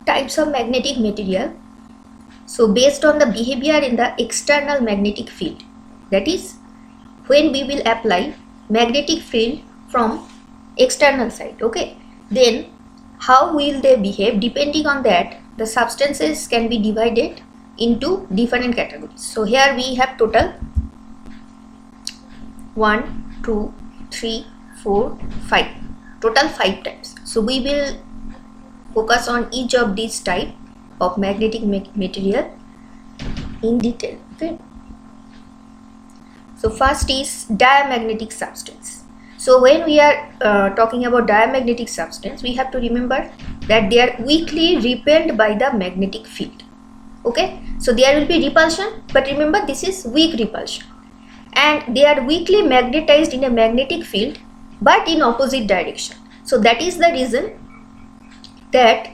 types of magnetic material. So based on the behavior in the external magnetic field, that is when we will apply magnetic field from external side, okay, then how will they behave? Depending on that, the substances can be divided into different categories. So here we have total 1, 2, 3, 4, 5, total 5 types. So we will focus on each of these type of magnetic material in detail, okay. So first is diamagnetic substance. So when we are talking about diamagnetic substance, we have to remember that they are weakly repelled by the magnetic field, okay. So there will be repulsion, but remember this is weak repulsion, and they are weakly magnetized in a magnetic field but in opposite direction. So that is the reason that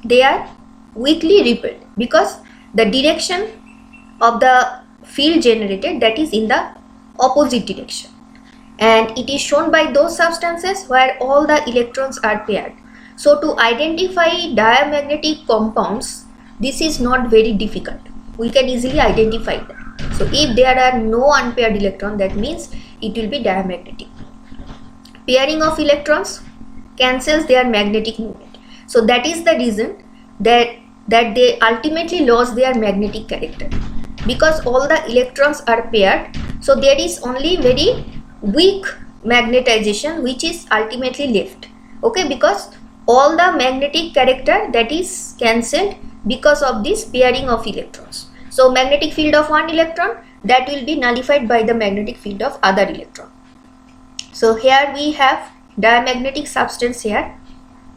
they are weakly repelled, because the direction of the field generated, that is in the opposite direction, and it is shown by those substances where all the electrons are paired. So to identify diamagnetic compounds, this is not very difficult. We can easily identify them. So if there are no unpaired electrons, that means it will be diamagnetic. Pairing of electrons cancels their magnetic moment. So that is the reason that they ultimately lost their magnetic character, because all the electrons are paired. So there is only very weak magnetization which is ultimately left, okay, because all the magnetic character that is cancelled because of this pairing of electrons. So magnetic field of one electron, that will be nullified by the magnetic field of other electron. So here we have diamagnetic substance here,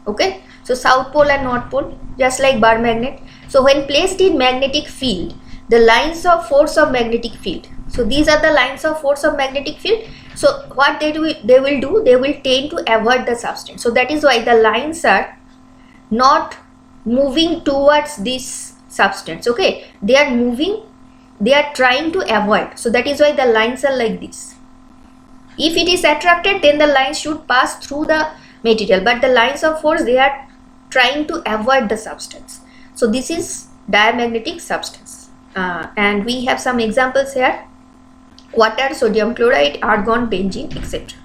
okay. So south pole and north pole, just like bar magnet. So when placed in magnetic field, the lines of force of magnetic field, so these are the lines of force of magnetic field. So what they will do, they will tend to avoid the substance. So that is why the lines are not moving towards this substance, okay. They are moving, they are trying to avoid. So that is why the lines are like this. If it is attracted, then the lines should pass through the material, but the lines of force, they are trying to avoid the substance. So this is diamagnetic substance, and we have some examples here: water, sodium chloride, argon, benzene, etc.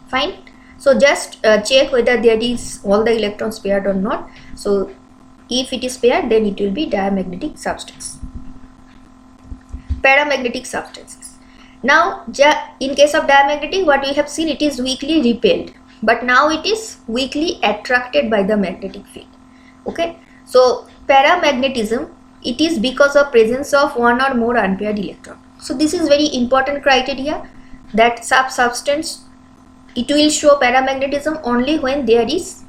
Fine. So just check whether there is all the electrons paired or not. So if it is paired, then it will be diamagnetic substance. Paramagnetic substances. Now in case of diamagnetic, what we have seen, it is weakly repelled, but now it is weakly attracted by the magnetic field, okay. So paramagnetism, it is because of presence of one or more unpaired electron. So this is very important criteria, that substance, it will show paramagnetism only when there is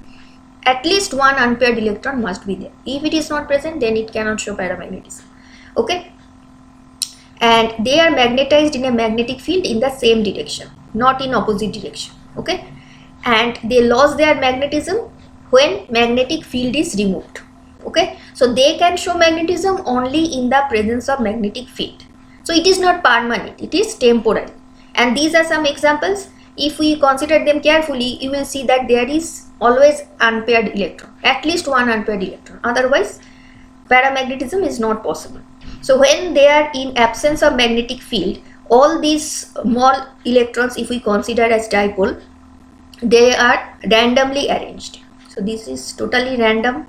at least one unpaired electron must be there. If it is not present, then it cannot show paramagnetism, okay. And they are magnetized in a magnetic field in the same direction, not in opposite direction, okay. And they lost their magnetism when magnetic field is removed, okay. So they can show magnetism only in the presence of magnetic field. So it is not permanent, it is temporary. And these are some examples. If we consider them carefully, you will see that there is always unpaired electron, at least one unpaired electron, otherwise paramagnetism is not possible. So when they are in absence of magnetic field, all these small electrons, if we consider as dipole, they are randomly arranged. So this is totally random.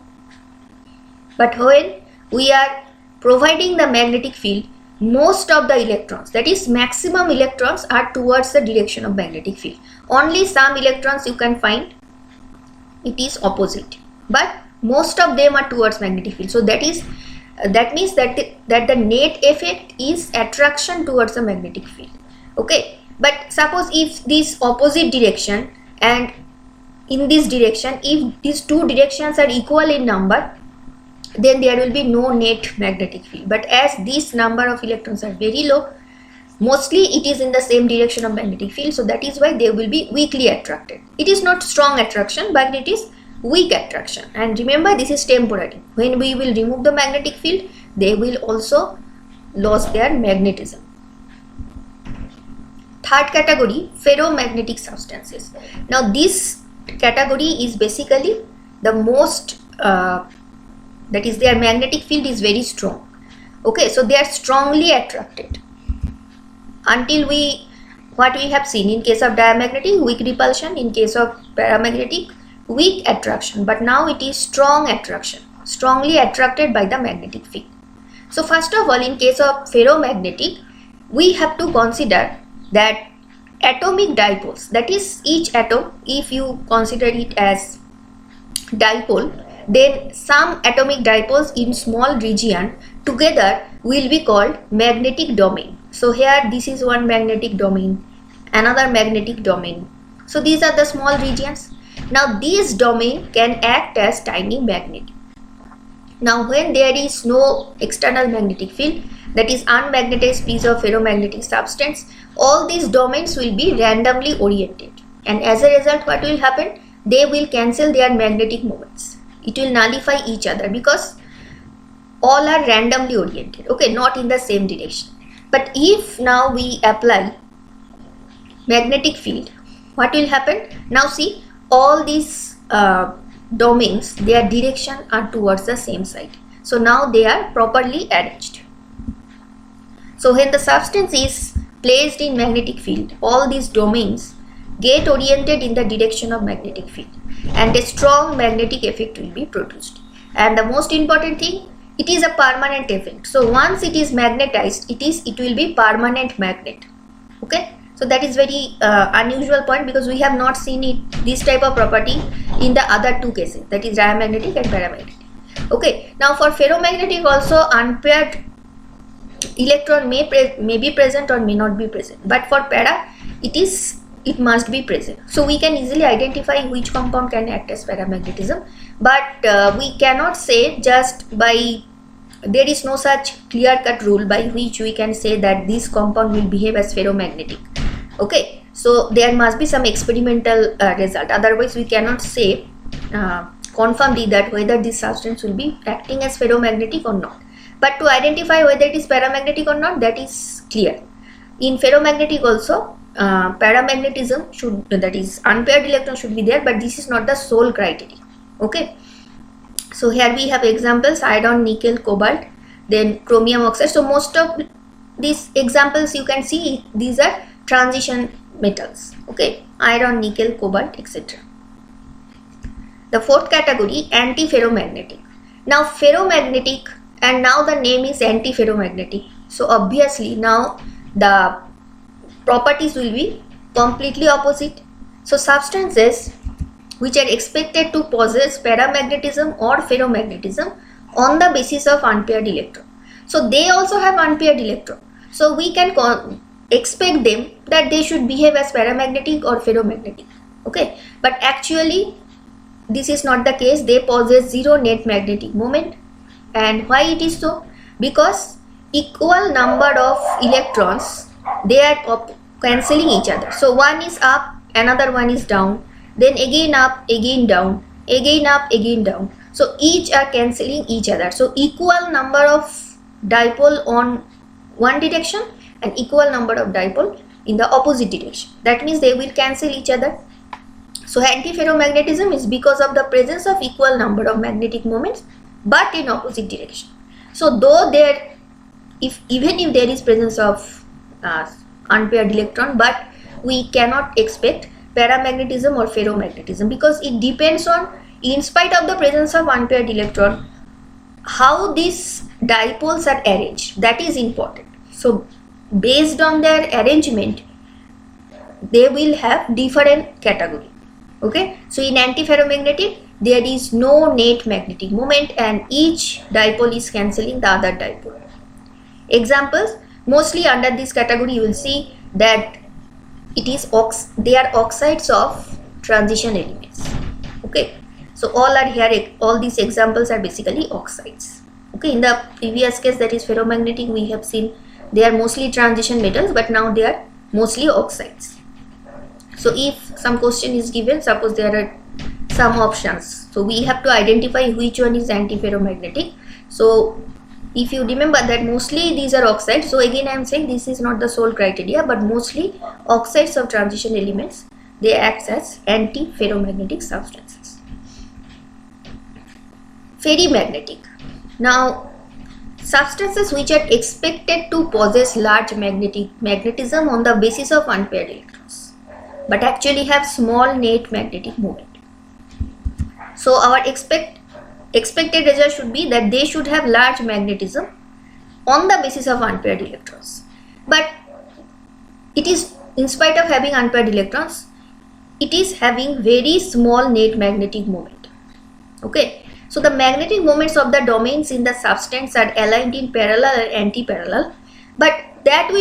But when we are providing the magnetic field, most of the electrons, that is maximum electrons, are towards the direction of magnetic field. Only some electrons you can find it is opposite, but most of them are towards magnetic field. So that means that the net effect is attraction towards the magnetic field, okay. But suppose if this opposite direction and in this direction, if these two directions are equal in number, then there will be no net magnetic field. But as this number of electrons are very low, mostly it is in the same direction of magnetic field, so that is why they will be weakly attracted. It is not strong attraction, but it is weak attraction. And remember, this is temporary. When we will remove the magnetic field, they will also lose their magnetism. Third category, ferromagnetic substances. Now this category is basically the most that is their magnetic field is very strong. Okay, so they are strongly attracted until what we have seen in case of diamagnetic, weak repulsion, in case of paramagnetic, weak attraction, but now it is strong attraction, strongly attracted by the magnetic field. So first of all, in case of ferromagnetic, we have to consider that atomic dipoles, that is each atom, if you consider it as dipole, then some atomic dipoles in small region together will be called magnetic domain. So here this is one magnetic domain, another magnetic domain. So these are the small regions. Now these domain can act as tiny magnet. Now when there is no external magnetic field, that is unmagnetized piece of ferromagnetic substance, all these domains will be randomly oriented, and as a result what will happen? They will cancel their magnetic moments. It will nullify each other because all are randomly oriented, okay, not in the same direction. But if now we apply magnetic field, what will happen? Now see, all these domains, their direction are towards the same side. So now they are properly arranged. So when the substance is placed in magnetic field, all these domains get oriented in the direction of magnetic field and a strong magnetic effect will be produced. And the most important thing, it is a permanent effect. So once it is magnetized, it will be permanent magnet. Okay, so that is very unusual point because we have not seen this type of property in the other two cases, that is diamagnetic and paramagnetic. Okay, now for ferromagnetic also unpaired electron may be present or may not be present, but for para it must be present. So we can easily identify which compound can act as paramagnetism, but we cannot say just by, there is no such clear-cut rule by which we can say that this compound will behave as ferromagnetic. Okay, so there must be some experimental result, otherwise we cannot say confirmly that whether this substance will be acting as ferromagnetic or not. But to identify whether it is paramagnetic or not, that is clear. In ferromagnetic also, paramagnetism should, that is unpaired electron should be there, but this is not the sole criteria. Okay, so here we have examples: iron, nickel, cobalt, then chromium oxide. So most of these examples you can see, these are transition metals. Okay, iron, nickel, cobalt, etc. The fourth category, anti-ferromagnetic. Now ferromagnetic, and now the name is anti-ferromagnetic. So obviously now the properties will be completely opposite. So substances which are expected to possess paramagnetism or ferromagnetism on the basis of unpaired electron. So they also have unpaired electron. So we can expect them that they should behave as paramagnetic or ferromagnetic. Okay, but actually this is not the case. They possess zero net magnetic moment. And why it is so? Because equal number of electrons, they are cancelling each other. So one is up, another one is down, then again up, again down, again up, again down. So each are cancelling each other. So equal number of dipole on one direction and equal number of dipole in the opposite direction. That means they will cancel each other. So antiferromagnetism is because of the presence of equal number of magnetic moments but in opposite direction. So though even if there is presence of unpaired electron, but we cannot expect paramagnetism or ferromagnetism because it depends on, in spite of the presence of unpaired electron, how these dipoles are arranged. That is important. So based on their arrangement, they will have different category. Okay, so in antiferromagnetic there is no net magnetic moment and each dipole is cancelling the other dipole. Examples, mostly under this category you will see that it is they are oxides of transition elements. Okay, so all are here, all these examples are basically oxides. Okay, in the previous case, that is ferromagnetic, we have seen they are mostly transition metals, but now they are mostly oxides. So if some question is given, suppose there are some options, so we have to identify which one is antiferromagnetic. So if you remember that mostly these are oxides, so again I am saying this is not the sole criteria, but mostly oxides of transition elements, they act as antiferromagnetic substances. Ferrimagnetic. Now, substances which are expected to possess large magnetism on the basis of unpaired electrons, but actually have small net magnetic moment. So our expected result should be that they should have large magnetism on the basis of unpaired electrons. But it is, in spite of having unpaired electrons, it is having very small net magnetic moment. Okay. So the magnetic moments of the domains in the substance are aligned in parallel or anti-parallel, but that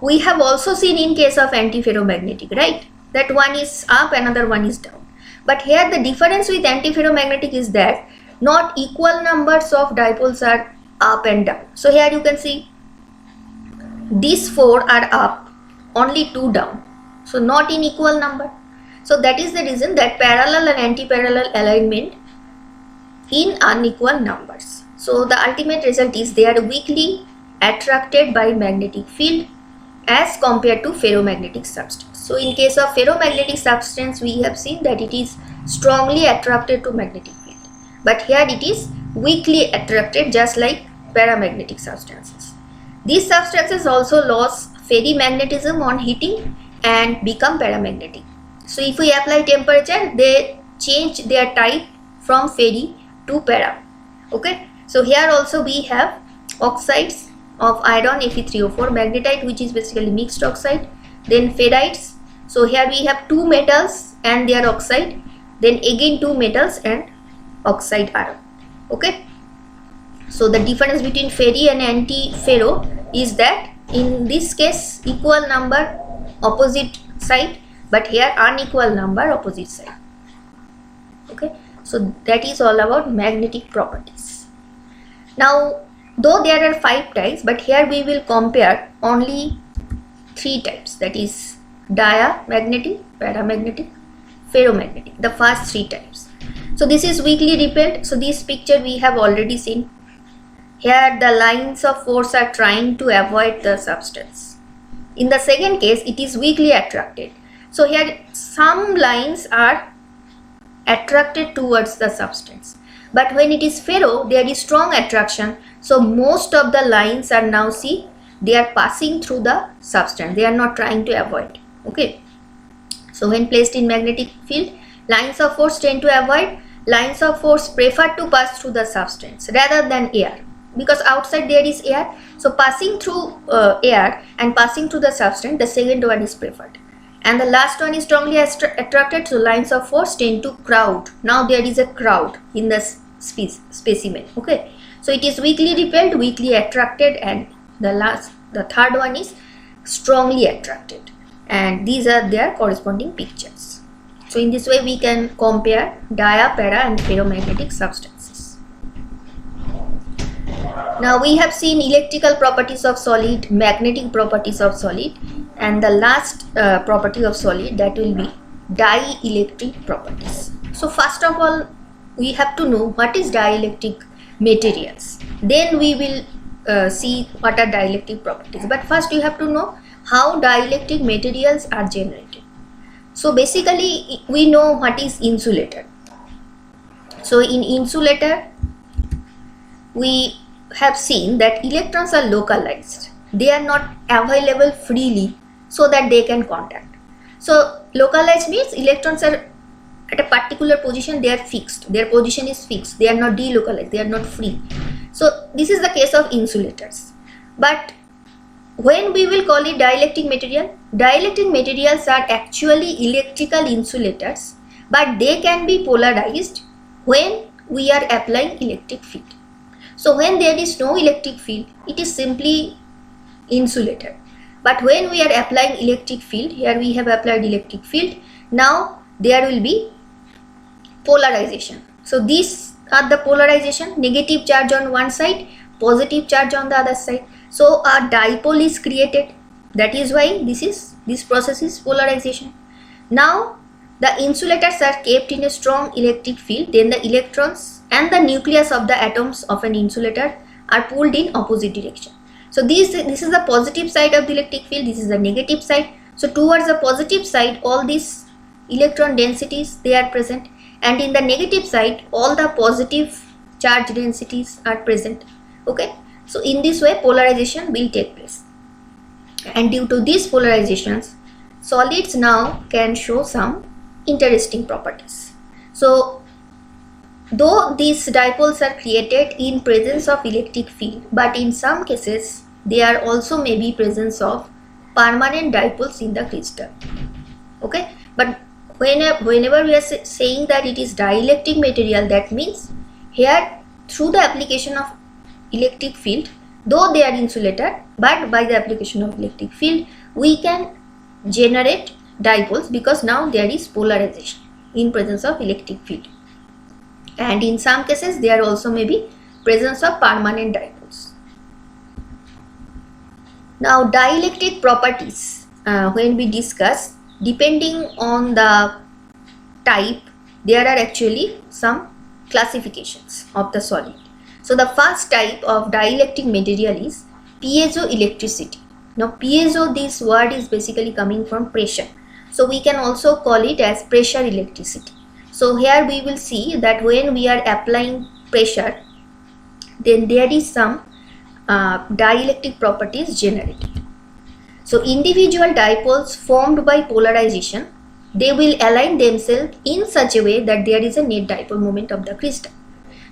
we have also seen in case of anti-ferromagnetic, right? That one is up, another one is down. But here the difference with anti-ferromagnetic is that not equal numbers of dipoles are up and down. So here you can see these 4 are up, only 2 down. So not in equal number. So that is the reason that parallel and anti-parallel alignment in unequal numbers. So the ultimate result is they are weakly attracted by magnetic field as compared to ferromagnetic substance. So in case of ferromagnetic substance, we have seen that it is strongly attracted to magnetic field, but here it is weakly attracted, just like paramagnetic substances. These substances also lose ferrimagnetism on heating and become paramagnetic. So if we apply temperature, they change their type from ferri to para. Okay, so here also we have oxides of iron Fe3O4, magnetite, which is basically mixed oxide, then ferrites. So here we have 2 metals and their oxide, then again 2 metals and oxide iron. Okay, so the difference between ferri and anti-ferro is that in this case equal number opposite side, but here unequal number opposite side. Okay, so that is all about magnetic properties. Now, though there are 5 types, but here we will compare only 3 types, that is diamagnetic, paramagnetic, ferromagnetic, the first 3 types. So this is weakly repelled. So this picture we have already seen. Here the lines of force are trying to avoid the substance. In the second case, it is weakly attracted. So here some lines are attracted towards the substance, but when it is ferro, there is strong attraction. So most of the lines are now, see, they are passing through the substance, they are not trying to avoid. Okay, so when placed in magnetic field, lines of force tend to avoid, lines of force prefer to pass through the substance rather than air, because outside there is air. So passing through air and passing through the substance, the second one is preferred. And the last one is strongly attracted, so lines of force tend to crowd. Now there is a crowd in the specimen. Okay, so it is weakly repelled, weakly attracted, and the third one is strongly attracted, and these are their corresponding pictures. So in this way we can compare dia, para and ferromagnetic substances. Now we have seen electrical properties of solid, magnetic properties of solid, and the last property of solid, that will be dielectric properties. So first of all, we have to know what is dielectric materials. Then we will see what are dielectric properties. But first you have to know how dielectric materials are generated. So basically we know what is insulator. So in insulator, we have seen that electrons are localized. They are not available freely so that they can contact. So localized means electrons are at a particular position, they are fixed. Their position is fixed. They are not delocalized. They are not free. So this is the case of insulators. But when we will call it dielectric material, dielectric materials are actually electrical insulators, but they can be polarized when we are applying electric field. So when there is no electric field, it is simply insulator. But when we are applying electric field, here we have applied electric field, now there will be polarization. So these are the polarization, negative charge on one side, positive charge on the other side. So a dipole is created. That is why this process is polarization. Now the insulators are kept in a strong electric field, then the electrons and the nucleus of the atoms of an insulator are pulled in opposite direction. So this is the positive side of the electric field, this is the negative side. So towards the positive side, all these electron densities, they are present, and in the negative side, all the positive charge densities are present. Okay, so in this way polarization will take place, and due to these polarizations, solids now can show some interesting properties. So though these dipoles are created in presence of electric field, but in some cases there also may be presence of permanent dipoles in the crystal. Okay, but whenever we are saying that it is dielectric material, that means here through the application of electric field, though they are insulated, but by the application of electric field we can generate dipoles, because now there is polarization in presence of electric field, and in some cases there also may be presence of permanent dipoles. Now dielectric properties, when we discuss, depending on the type, there are actually some classifications of the solid. So the first type of dielectric material is piezoelectricity. Now piezo, this word is basically coming from pressure, so we can also call it as pressure electricity. So here we will see that when we are applying pressure, then there is some dielectric properties generated. So individual dipoles formed by polarization, they will align themselves in such a way that there is a net dipole moment of the crystal.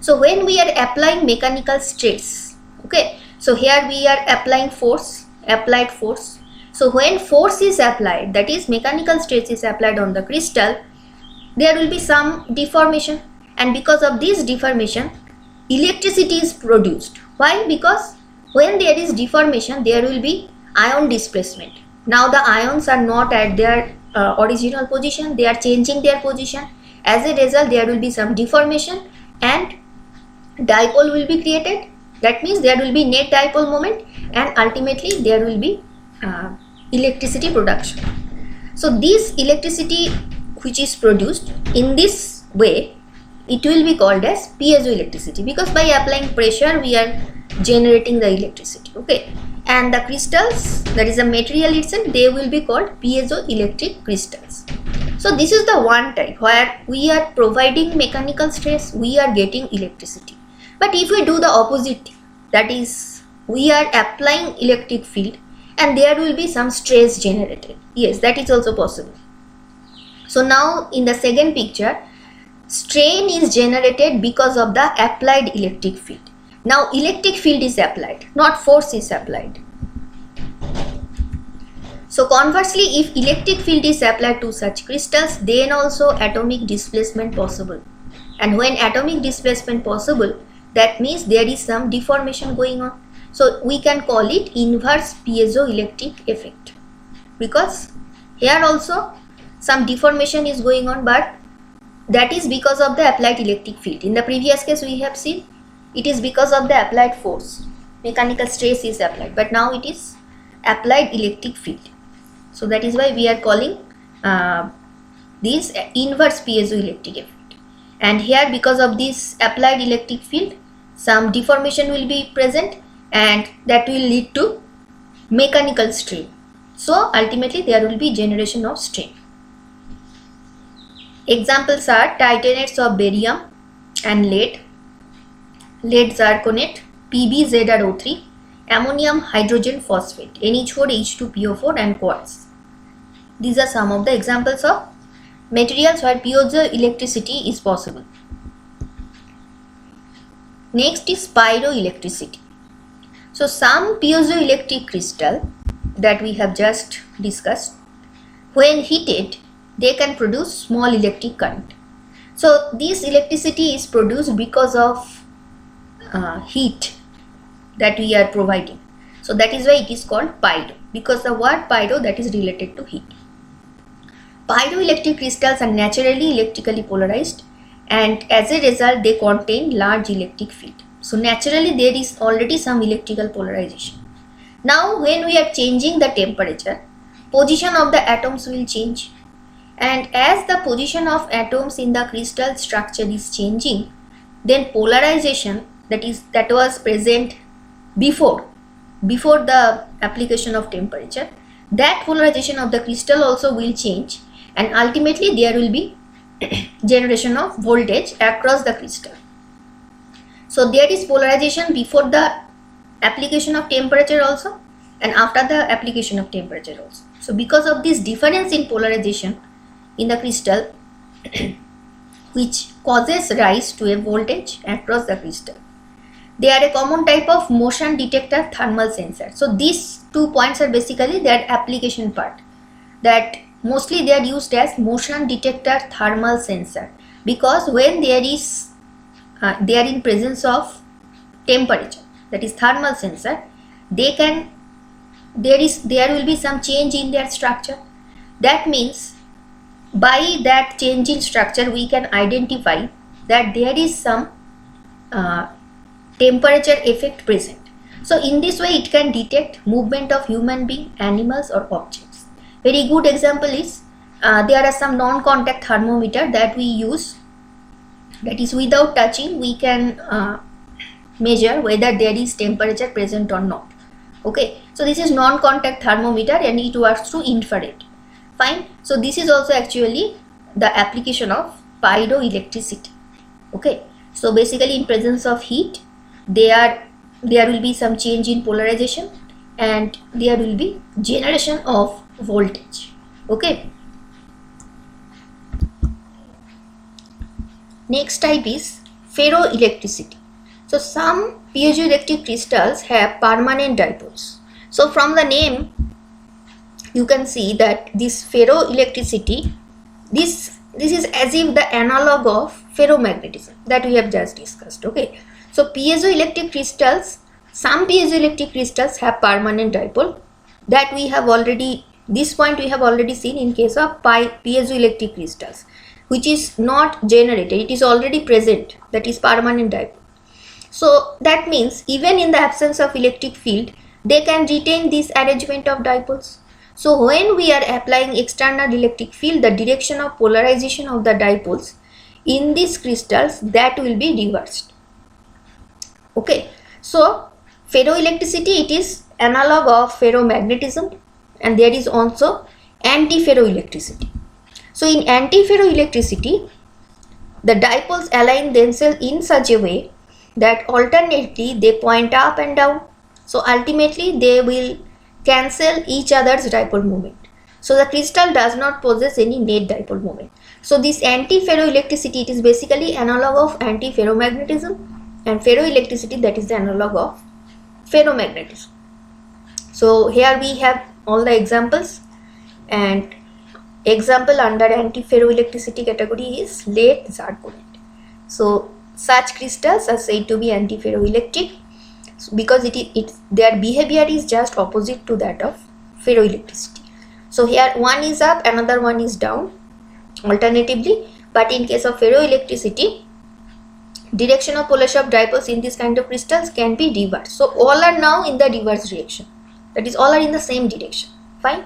So when we are applying mechanical stress, okay, so here we are applying force, applied force. So when force is applied, that is mechanical stress is applied on the crystal, there will be some deformation, and because of this deformation electricity is produced. Why? Because when there is deformation there will be ion displacement. Now the ions are not at their original position, they are changing their position. As a result there will be some deformation and dipole will be created. That means there will be net dipole moment, and ultimately there will be electricity production. So this electricity which is produced in this way, it will be called as piezoelectricity, because by applying pressure we are generating the electricity. Okay, and the crystals, that is the material itself, they will be called piezoelectric crystals. So this is the one type where we are providing mechanical stress, we are getting electricity. But if we do the opposite, that is we are applying electric field and there will be some stress generated, yes, that is also possible. So now in the second picture, strain is generated because of the applied electric field. Now electric field is applied, not force is applied. So conversely, if electric field is applied to such crystals, then also atomic displacement possible. And when atomic displacement possible, that means there is some deformation going on. So we can call it inverse piezoelectric effect, because here also some deformation is going on, but that is because of the applied electric field. In the previous case we have seen it is because of the applied force, mechanical stress is applied, but now it is applied electric field. So that is why we are calling this inverse piezoelectric effect. And here because of this applied electric field, some deformation will be present and that will lead to mechanical strain. So ultimately there will be generation of strain. Examples are titanates of barium and lead, lead zirconate, PbZrO3, ammonium hydrogen phosphate, NH4, H2PO4 and quartz. These are some of the examples of materials where piezoelectricity is possible. Next is pyroelectricity. So some piezoelectric crystal that we have just discussed, when heated, they can produce small electric current. So this electricity is produced because of heat that we are providing. So that is why it is called pyro, because the word pyro, that is related to heat. Pyroelectric crystals are naturally electrically polarized, and as a result they contain large electric field. So naturally there is already some electrical polarization. Now when we are changing the temperature, position of the atoms will change, and as the position of atoms in the crystal structure is changing, then polarization that was present before the application of temperature, that polarization of the crystal also will change, and ultimately there will be generation of voltage across the crystal. So there is polarization before the application of temperature also and after the application of temperature also. So because of this difference in polarization in the crystal which causes rise to a voltage across the crystal, they are a common type of motion detector thermal sensor. So these 2 points are basically their application part, that mostly they are used as motion detector thermal sensor, because when there is they are in presence of temperature, that is thermal sensor, there will be some change in their structure. That means by that change in structure we can identify that there is some temperature effect present. So in this way it can detect movement of human being, animals or objects. Very good example is there are some non-contact thermometer that we use, that is without touching we can measure whether there is temperature present or not. Okay, so this is non-contact thermometer and it works through infrared. Fine. So this is also actually the application of pyroelectricity. Okay, so basically in presence of heat there will be some change in polarization and there will be generation of voltage. Okay, next type is ferroelectricity. So some piezoelectric crystals have permanent dipoles. So from the name you can see that this ferroelectricity, this is as if the analog of ferromagnetism that we have just discussed. Okay, so piezoelectric crystals, some piezoelectric crystals have permanent dipole, that we have already, this point we have already seen in case of piezoelectric crystals, which is not generated, it is already present, that is permanent dipole. So that means even in the absence of electric field they can retain this arrangement of dipoles. So when we are applying external electric field, the direction of polarization of the dipoles in these crystals, that will be reversed. Okay, so ferroelectricity, it is analog of ferromagnetism, and there is also anti-ferroelectricity. So in anti-ferroelectricity the dipoles align themselves in such a way that alternately they point up and down. So ultimately they will cancel each other's dipole moment. So the crystal does not possess any net dipole moment. So this anti-ferroelectricity, it is basically analog of anti-ferromagnetism, and ferroelectricity, that is the analog of ferromagnetism. So here we have all the examples, and example under anti-ferroelectricity category is lead zirconate. So such crystals are said to be anti-ferroelectric because their behavior is just opposite to that of ferroelectricity. So here one is up, another one is down alternatively, but in case of ferroelectricity, direction of polarity of dipoles in this kind of crystals can be reversed. So all are now in the reverse direction, that is all are in the same direction. Fine.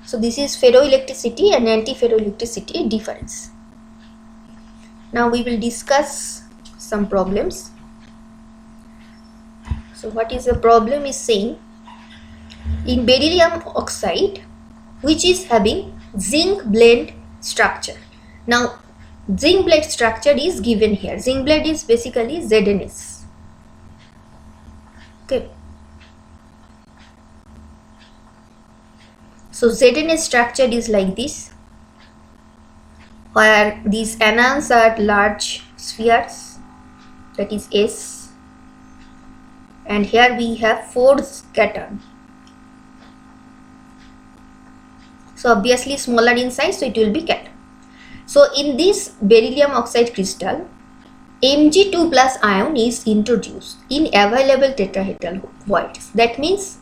So this is ferroelectricity and anti-ferroelectricity difference. Now we will discuss some problems. So what is the problem is saying, in beryllium oxide which is having zinc blende structure. Now zinc blende structure is given here. Zinc blende is basically ZnS. Okay. So ZnS structure is like this, where these anions are large spheres, that is S, and here we have 4 cation. So obviously smaller in size, so it will be cation. So in this beryllium oxide crystal, Mg2 plus ion is introduced in available tetrahedral voids. That means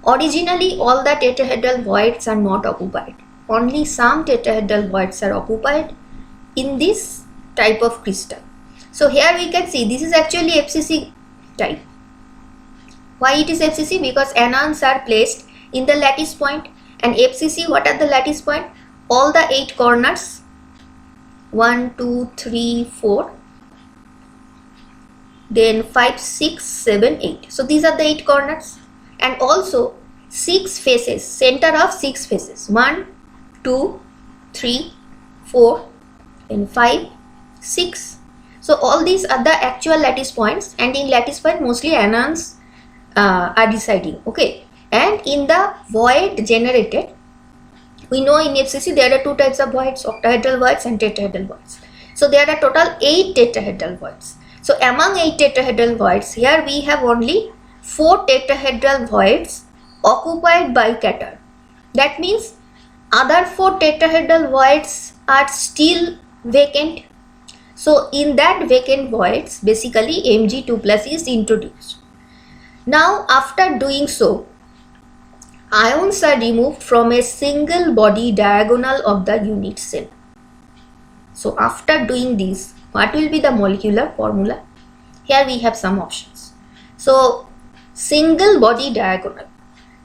originally all the tetrahedral voids are not occupied. Only some tetrahedral voids are occupied in this type of crystal. So here we can see this is actually FCC type. Why it is FCC? Because anions are placed in the lattice point, and FCC, what are the lattice point? All the 8 corners, 1, 2, 3, 4, then 5, 6, 7, 8. So these are the 8 corners, and also 6 faces, center of 6 faces, 1, 2, 3, 4 and 5, 6. So all these are the actual lattice points, and in lattice point mostly anions are residing. Okay, and in the void generated, we know in FCC there are two types of voids, octahedral voids and tetrahedral voids. So there are total 8 tetrahedral voids. So among 8 tetrahedral voids, here we have only 4 tetrahedral voids occupied by cation. That means other 4 tetrahedral voids are still vacant. So in that vacant voids, basically Mg2 plus is introduced. Now after doing so, ions are removed from a single body diagonal of the unit cell. So after doing this, what will be the molecular formula? Here we have some options. So single body diagonal,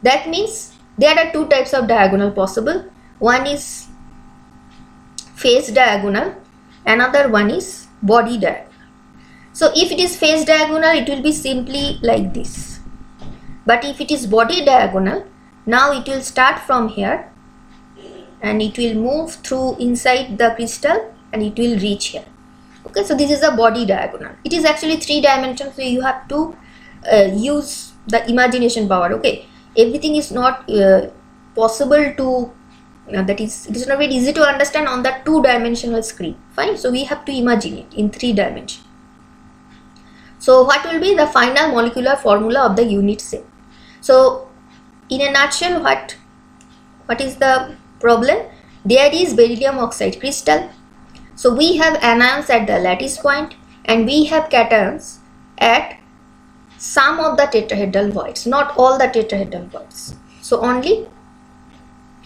that means there are two types of diagonal possible. One is phase diagonal, another one is body diagonal. So if it is phase diagonal, it will be simply like this. But if it is body diagonal, now it will start from here and it will move through inside the crystal and it will reach here. Okay, so this is a body diagonal. It is actually 3 dimensions, so you have to use the imagination power. Okay, everything is not possible to that is, it is not very easy to understand on the 2-dimensional screen. Fine, so we have to imagine it in 3 dimensions. So what will be the final molecular formula of the unit cell? So in a nutshell, what is the problem? There is beryllium oxide crystal. So we have anions at the lattice point and we have cations at some of the tetrahedral voids, not all the tetrahedral voids. So only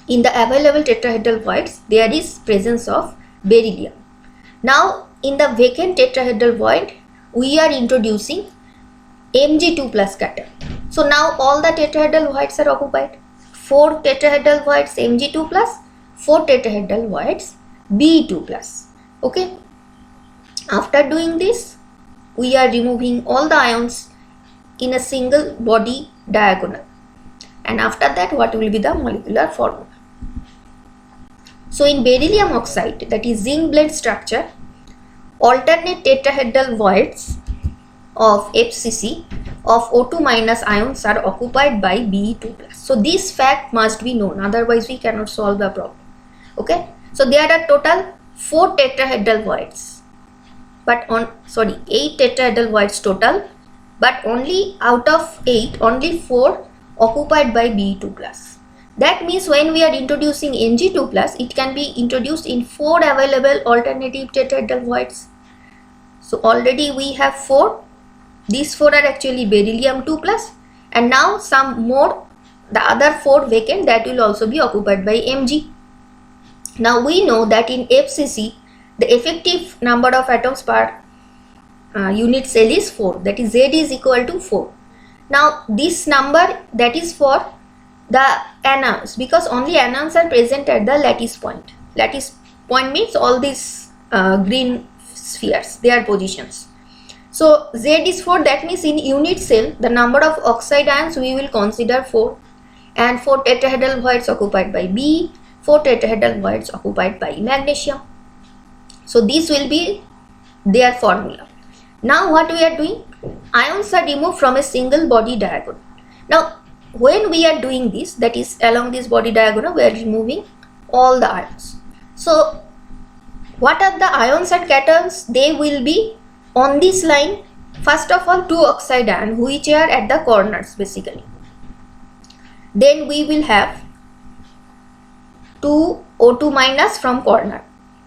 in the available tetrahedral voids there is presence of beryllium. Now in the vacant tetrahedral void we are introducing Mg2 plus cation. So now all the tetrahedral voids are occupied. 4 tetrahedral voids Mg2 plus, 4 tetrahedral voids Be2 plus. Okay. After doing this, we are removing all the ions in a single body diagonal. And after that, what will be the molecular formula? So in beryllium oxide, that is zinc blende structure, alternate tetrahedral voids of FCC of O2 minus ions are occupied by Be2 plus. So this fact must be known, otherwise we cannot solve the problem. Okay, so there are total 4 tetrahedral voids, but 8 tetrahedral voids total, but only out of 8, only 4 occupied by Be2 plus. That means when we are introducing Mg2 plus, it can be introduced in 4 available alternative tetrahedral voids. So already we have 4. These 4 are actually beryllium 2 plus, and now some more, the other 4 vacant, that will also be occupied by Mg. Now we know that in FCC the effective number of atoms per unit cell is 4, that is Z is equal to 4. Now this number, that is for the anions, because only anions are present at the lattice point. Lattice point means all these green spheres, their positions. So Z is 4, that means in unit cell the number of oxide ions we will consider 4, and 4 tetrahedral voids occupied by B, 4 tetrahedral voids occupied by magnesium. So this will be their formula. Now what we are doing? Ions are removed from a single body diagonal. Now when we are doing this, that is along this body diagonal, we are removing all the ions. So what are the ions and cations? They will be on this line. First of all, 2 oxide ions which are at the corners basically. Then we will have 2 O2 minus from corner.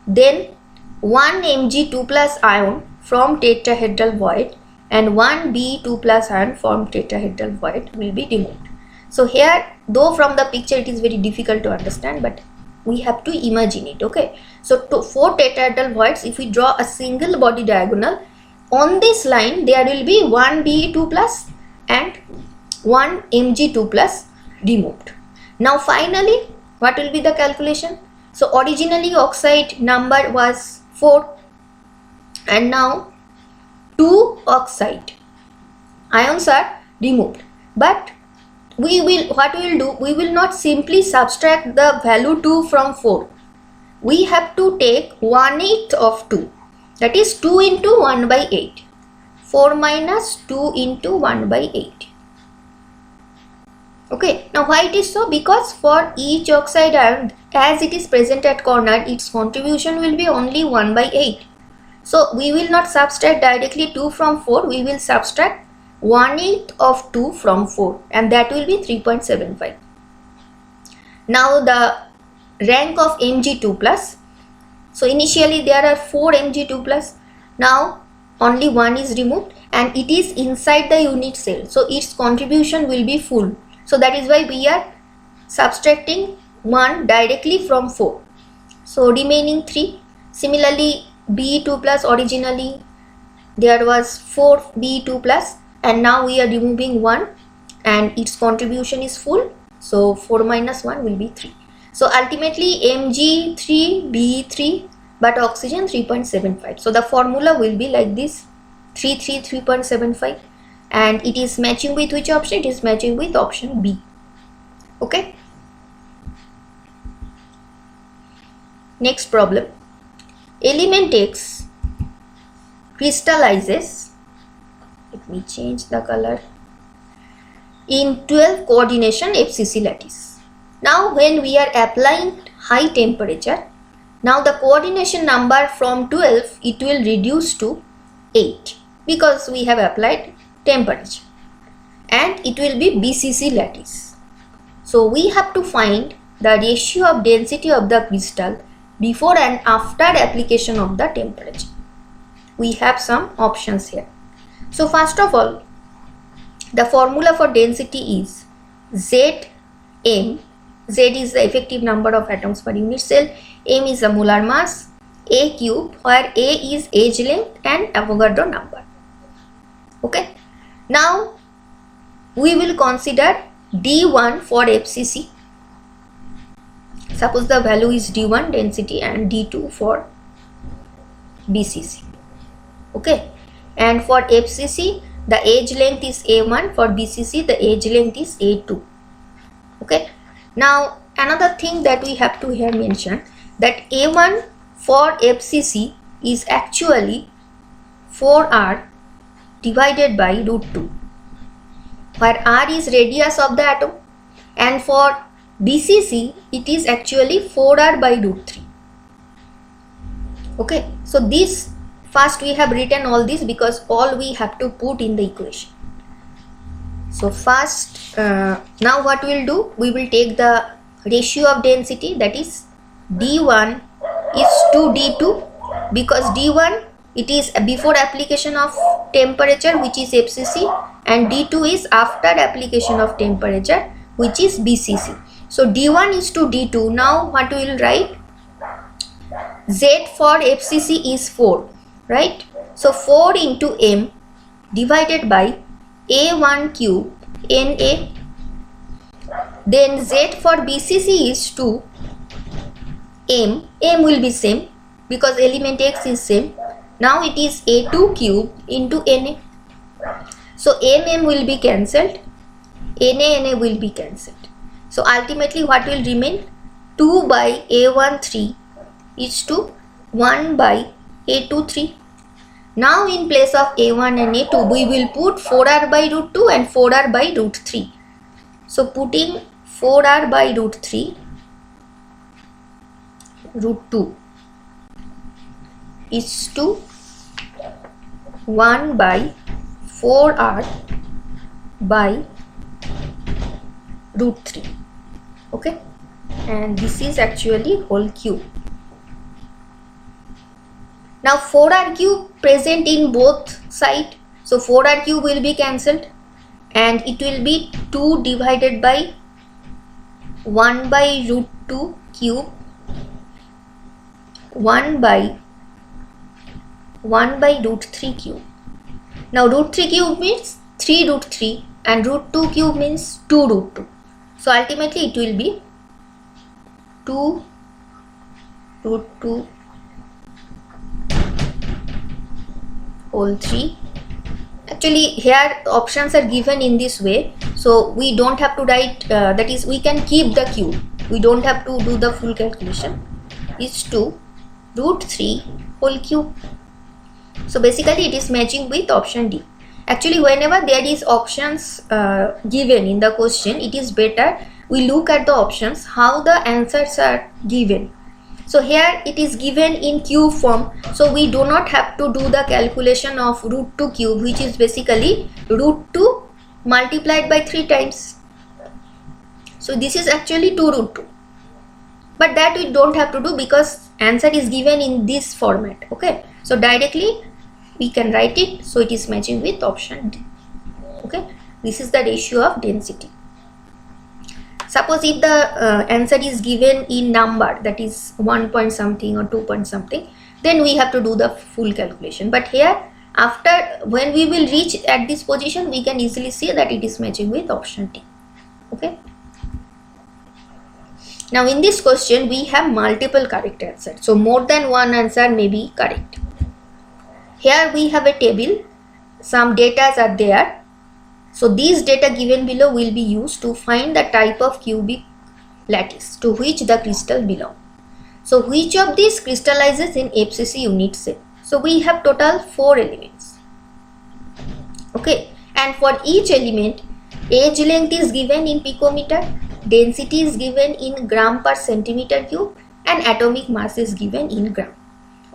Then 1 Mg2 plus ion from tetrahedral void and 1 Be2 plus ion from tetrahedral void will be removed. So here, though from the picture it is very difficult to understand, but we have to imagine it. Okay, so 4 tetrahedral voids, if we draw a single body diagonal, on this line there will be 1 Be2 plus and 1 Mg2 plus removed. Now finally, what will be the calculation? So originally oxide number was 4 and now 2 oxide ions are removed, but we will not simply subtract the value 2 from 4. We have to take 1/8 of 2, that is 2 into 1 by 8. 4 minus 2 into 1 by 8. Okay, now why it is so? Because for each oxide ion, as it is present at corner, its contribution will be only 1 by 8. So we will not subtract directly 2 from 4, we will subtract 1/8 of 2 from 4, and that will be 3.75. Now the rank of Mg2 plus. So initially there are 4 Mg2 plus. Now only 1 is removed and it is inside the unit cell. So its contribution will be full. So that is why we are subtracting 1 directly from 4. So remaining 3. Similarly Be2 plus, originally there was 4 Be2 plus and now we are removing 1 and its contribution is full. So 4 minus 1 will be 3. So ultimately Mg3 B3 but oxygen 3.75. So the formula will be like this, 3.75, and it is matching with which option? It is matching with option B. Okay. Next problem. Element X crystallizes, let me change the color, in 12 coordination FCC lattice. Now when we are applying high temperature, now the coordination number from 12 it will reduce to 8 because we have applied temperature, and it will be BCC lattice. So we have to find the ratio of density of the crystal before and after application of the temperature. We have some options here. So first of all, the formula for density is Zm. Z is the effective number of atoms per unit cell, m is the molar mass, A cube, where A is edge length and Avogadro number. Okay. Now we will consider D1 for FCC. Suppose the value is D1 density and D2 for BCC. Okay. And for FCC the edge length is A1, for BCC the edge length is A2. Okay. Now another thing that we have to here mention, that A1 for FCC is actually 4R divided by root 2, where R is radius of the atom, and for BCC it is actually 4R by root 3. Okay, so this first we have written all this because all we have to put in the equation. So first, now what we will do, we will take the ratio of density, that is D1 is to D2, because D1 it is before application of temperature, which is FCC, and D2 is after application of temperature, which is BCC. So D1 is to D2. Now what we will write, Z for FCC is 4, right? So 4 into M divided by A1 cube Na. Then Z for BCC is 2. M will be same because element X is same. Now it is A2 cube into Na. So M will be cancelled, Na will be cancelled. So ultimately what will remain, 2 by A1 3 is to 1 by A2 3. Now in place of A1 and A2 we will put 4R by root 2 and 4R by root 3. So putting 4R by root 3 root 2 is to 1 by 4R by root 3. Okay, and this is actually whole cube. Now 4R cube present in both sides, so 4R cube will be cancelled and it will be 2 divided by 1 by root 2 cube, 1 by root 3 cube. Now root 3 cube means 3 root 3 and root 2 cube means 2 root 2. So ultimately it will be 2 root 2 whole 3. Actually here options are given in this way, so we don't have to write, that is we can keep the cube, we don't have to do the full calculation, is 2 root 3 whole cube. So basically it is matching with option D. Actually, whenever there is options given in the question, it is better we look at the options, how the answers are given. So here it is given in cube form, so we do not have to do the calculation of root 2 cube, which is basically root 2 multiplied by 3 times. So this is actually 2 root 2, but that we don't have to do because answer is given in this format. Okay, so directly we can write it, so it is matching with option D. Okay, this is the ratio of density. Suppose if the answer is given in number, that is 1 point something or 2 point something, then we have to do the full calculation. But here, after when we will reach at this position, we can easily see that it is matching with option D. Okay. Now in this question, we have multiple correct answers. So more than one answer may be correct. Here we have a table, some data are there. So these data given below will be used to find the type of cubic lattice to which the crystal belongs. So which of these crystallizes in FCC unit cell? So we have total 4 elements. Okay, and for each element, edge length is given in picometer, density is given in gram per centimeter cube, and atomic mass is given in gram.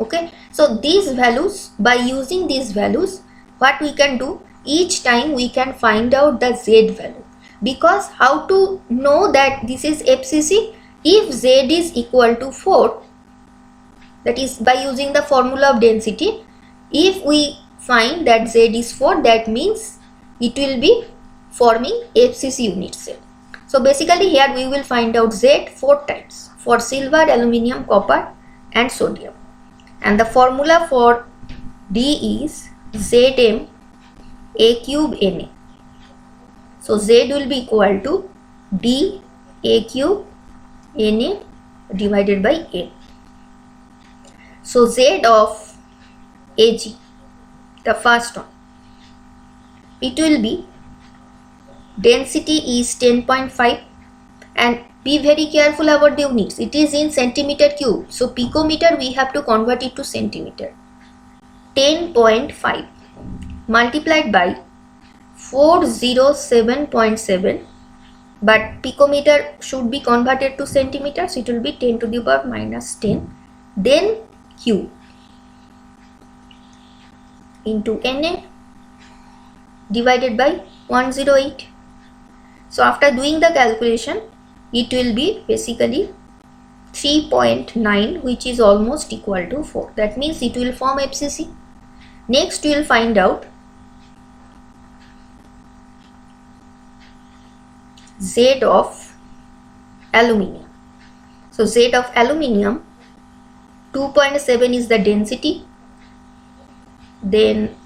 Okay, so these values, by using these values, what we can do, each time we can find out the Z value. Because how to know that this is FCC? If Z is equal to 4, that is by using the formula of density, if we find that Z is 4, that means it will be forming FCC unit cell. So basically here we will find out Z 4 times for silver, aluminium, copper and sodium. And the formula for D is Zm A cube Na. So Z will be equal to D A cube Na divided by N. So Z of Ag, the first one, it will be, density is 10.5, and be very careful about the units. It is in centimeter cube. So picometer we have to convert it to centimeter. 10.5 multiplied by 407.7, but picometer should be converted to centimeters, it will be 10 to the power minus 10, then Q into Na divided by 108. So after doing the calculation, it will be basically 3.9, which is almost equal to 4. That means it will form FCC. Next we will find out Z of aluminium. So Z of aluminium, 2.7 is the density, then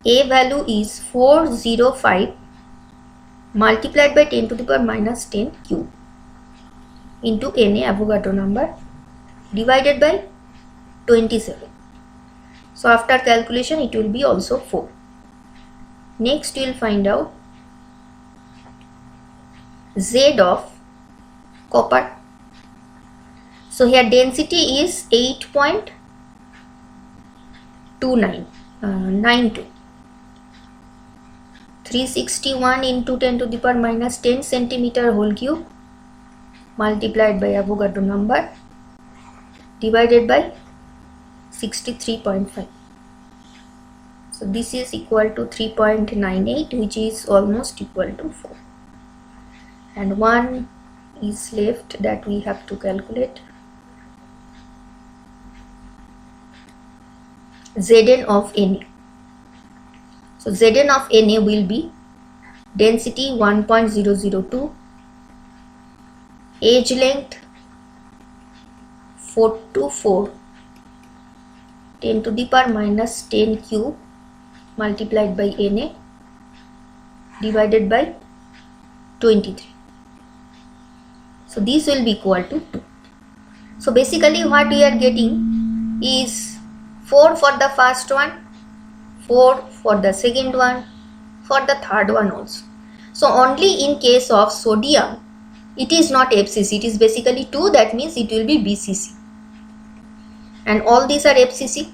A value is 405 multiplied by 10 to the power minus 10 cube into Na, Avogadro number, divided by 27. So after calculation it will be also 4. Next we will find out Z of copper. So here density is 8.92. 361 into 10 to the power minus 10 centimeter whole cube multiplied by Avogadro number divided by 63.5. So this is equal to 3.98, which is almost equal to 4. And 1 is left that we have to calculate. Zn of Na. So Zn of Na will be density 1.002, edge length 424, 10 to the power minus 10 cube multiplied by Na divided by 23. So this will be equal to 2. So basically what we are getting is 4 for the first one, 4 for the second one, for the third one also. So only in case of sodium, it is not FCC, it is basically 2, that means it will be BCC. And all these are FCC.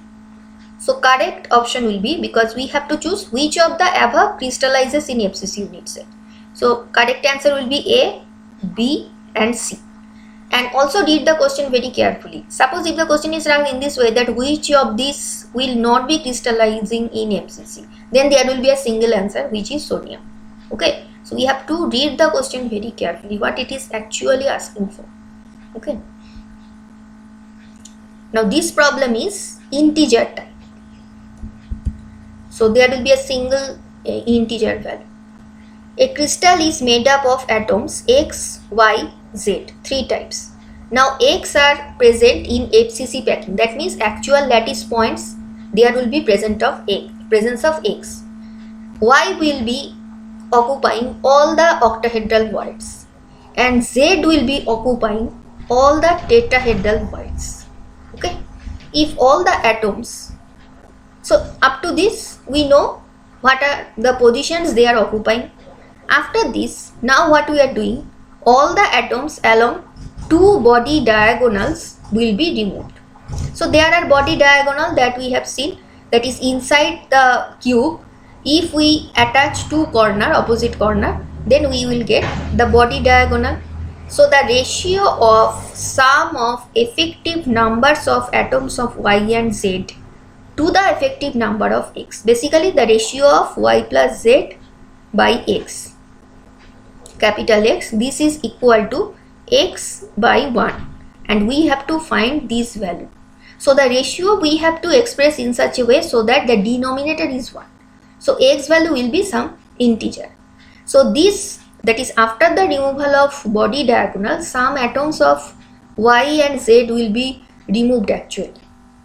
So correct option will be, because we have to choose which of the above crystallizes in FCC unit cell. So correct answer will be A, B and C. And also read the question very carefully. Suppose if the question is ranked in this way, that which of these will not be crystallizing in FCC, then there will be a single answer, which is sodium. Okay, so we have to read the question very carefully, what it is actually asking for. Okay, now this problem is integer type, so there will be a single integer value. A crystal is made up of atoms X, Y, Z, 3 types. Now X are present in FCC packing, that means actual lattice points, there will be presence of X. Y will be occupying all the octahedral voids and Z will be occupying all the tetrahedral voids. Okay, if all the atoms, so up to this we know what are the positions they are occupying. After this, now what we are doing, all the atoms along 2 body diagonals will be removed. So there are body diagonal that we have seen, that is inside the cube. If we attach 2 corner, opposite corner, then we will get the body diagonal. So the ratio of sum of effective numbers of atoms of Y and Z to the effective number of X, basically the ratio of Y plus Z by X, capital X, this is equal to X by 1, and we have to find this value. So the ratio we have to express in such a way so that the denominator is 1. So X value will be some integer. So this, that is after the removal of body diagonal, some atoms of Y and Z will be removed actually.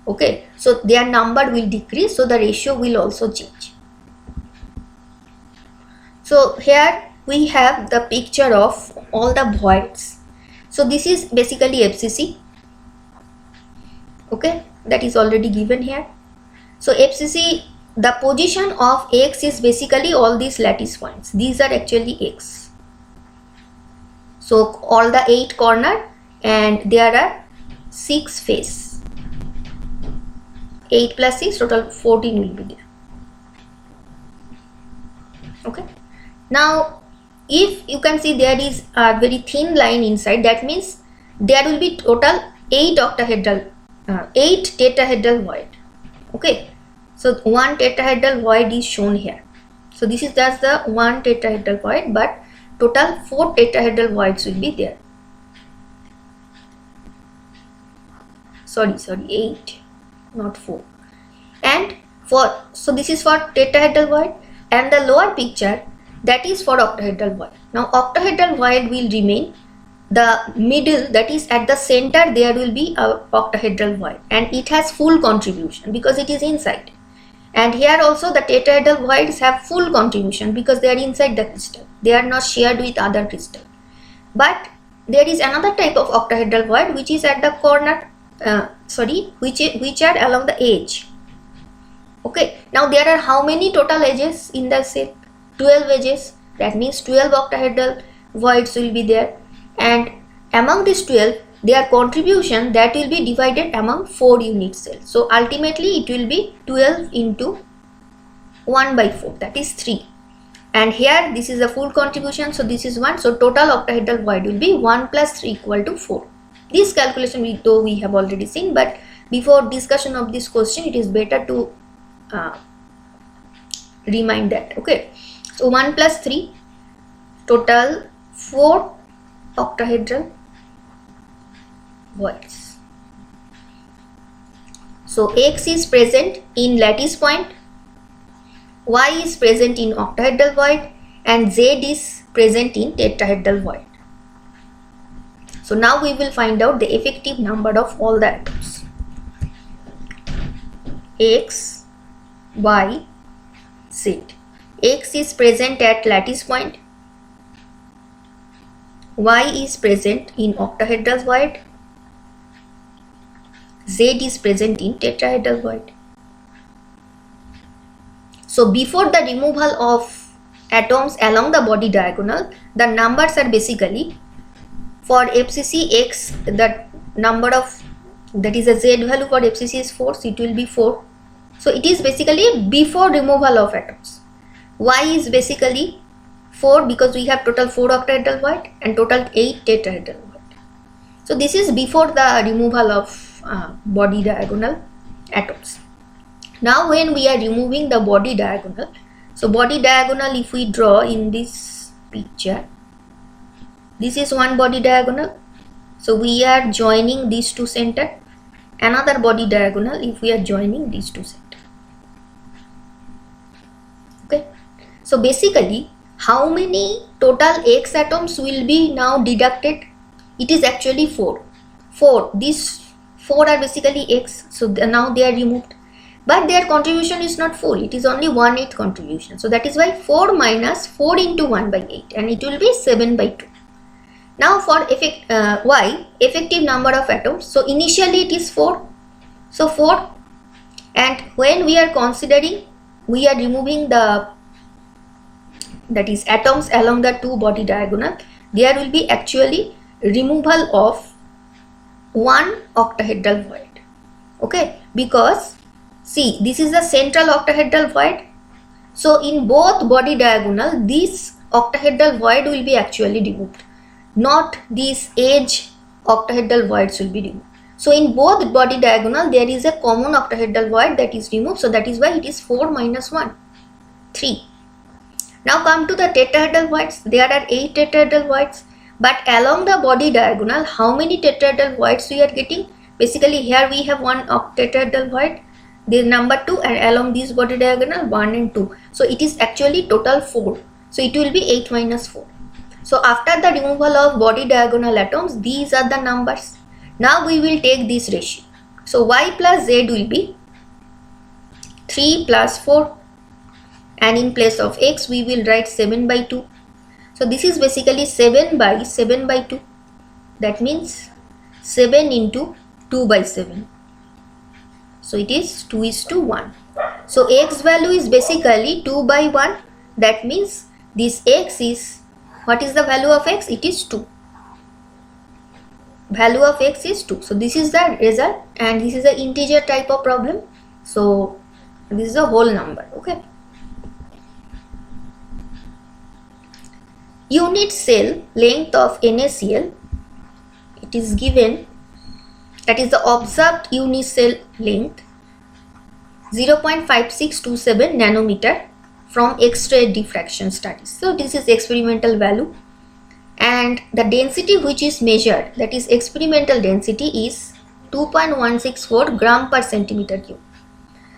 Okay, so their number will decrease, so the ratio will also change. So here we have the picture of all the voids. So this is basically FCC. Okay, that is already given here. So FCC, the position of X is basically all these lattice points. These are actually X. So all the 8 corner, and there are 6 face. 8 plus 6, total 14 will be there. Okay. Now if you can see there is a very thin line inside, that means there will be total 8 octahedral, 8 tetrahedral void. Okay, so one tetrahedral void is shown here. So this is just the one tetrahedral void, but total 4 tetrahedral voids will be there. Sorry, 8, not 4. And for, so this is for tetrahedral void, and the lower picture, that is for octahedral void. Now octahedral void will remain, the middle, that is at the center, there will be a octahedral void, and it has full contribution because it is inside. And here also the tetrahedral voids have full contribution because they are inside the crystal, they are not shared with other crystal. But there is another type of octahedral void which is at the corner, which are along the edge. Okay, now there are how many total edges in the cell? 12 edges, that means 12 octahedral voids will be there, and among these 12 their contribution that will be divided among 4 unit cells. So ultimately it will be 12 into 1 by 4, that is 3, and here this is a full contribution, so this is 1, so total octahedral void will be 1 plus 3 equal to 4. This calculation we have already seen, but before discussion of this question it is better to remind that. Okay, so 1 plus 3, total 4 octahedral voids. So X is present in lattice point, Y is present in octahedral void, and Z is present in tetrahedral void. So now we will find out the effective number of all the atoms. X, Y, Z. X is present at lattice point, Y is present in octahedral void, Z is present in tetrahedral void. So before the removal of atoms along the body diagonal, the numbers are basically for FCC X, the number of, that is a Z value for FCC is 4, so it will be 4. So it is basically before removal of atoms. Y is basically 4 because we have total 4 octahedral void and total 8 tetrahedral void. So this is before the removal of body diagonal atoms. Now when we are removing the body diagonal, so body diagonal, if we draw in this picture, this is one body diagonal. So we are joining these two center. Another body diagonal if we are joining these two center. Okay. So basically, how many total X atoms will be now deducted? It is actually 4. 4. These 4 are basically X. So now they are removed. But their contribution is not 4. It is only 1/8 contribution. So that is why 4 minus 4 into 1/8. And it will be 7/2. Now for Y, effective number of atoms. So initially it is 4. So 4. And when we are considering, we are removing the, that is atoms along the two body diagonal, there will be actually removal of one octahedral void. Okay, because see, this is the central octahedral void. So in both body diagonal, this octahedral void will be actually removed, not these edge octahedral voids will be removed. So in both body diagonal, there is a common octahedral void that is removed. So that is why it is 4 minus 1, 3. Now come to the tetrahedral voids. There are 8 tetrahedral voids. But along the body diagonal, how many tetrahedral voids we are getting? Basically here we have one tetrahedral void, the number 2, and along this body diagonal 1 and 2. So it is actually total 4. So it will be 8 minus 4. So after the removal of body diagonal atoms, these are the numbers. Now we will take this ratio. So Y plus Z will be 3 plus 4. And in place of X, we will write 7/2. So this is basically 7/2. That means 7 into 2/7. So it is 2:1. So X value is basically 2/1. That means this X is, what is the value of X? It is 2. Value of X is 2. So this is the result, and this is an integer type of problem. So this is a whole number. Okay. Unit cell length of NaCl, it is given, that is the observed unit cell length 0.5627 nanometer from X-ray diffraction studies. So this is experimental value, and the density which is measured, that is experimental density, is 2.164 gram per centimeter cube.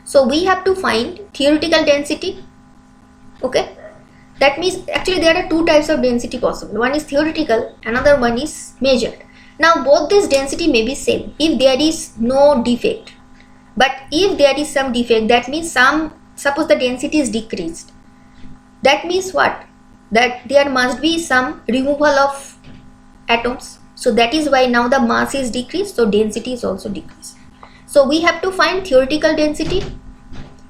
So we have to find theoretical density. Okay. That means actually there are two types of density possible. One is theoretical, another one is measured. Now both this density may be same if there is no defect. But if there is some defect, that means suppose the density is decreased. That means what? That there must be some removal of atoms. So that is why now the mass is decreased, so density is also decreased. So we have to find theoretical density,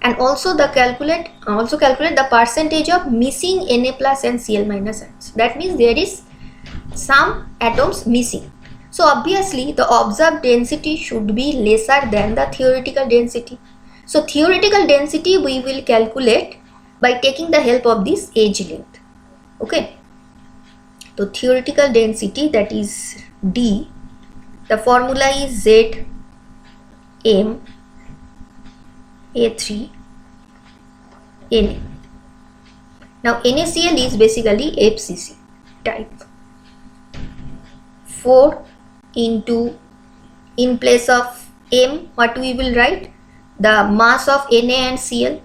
and also calculate the percentage of missing Na plus and Cl minus atoms. That means there is some atoms missing. So obviously the observed density should be lesser than the theoretical density. So theoretical density we will calculate by taking the help of this edge length. Okay. So theoretical density, that is D, the formula is Z M A3 Na. Now NaCl is basically FCC type. 4 into, in place of M, what we will write? The mass of Na and Cl.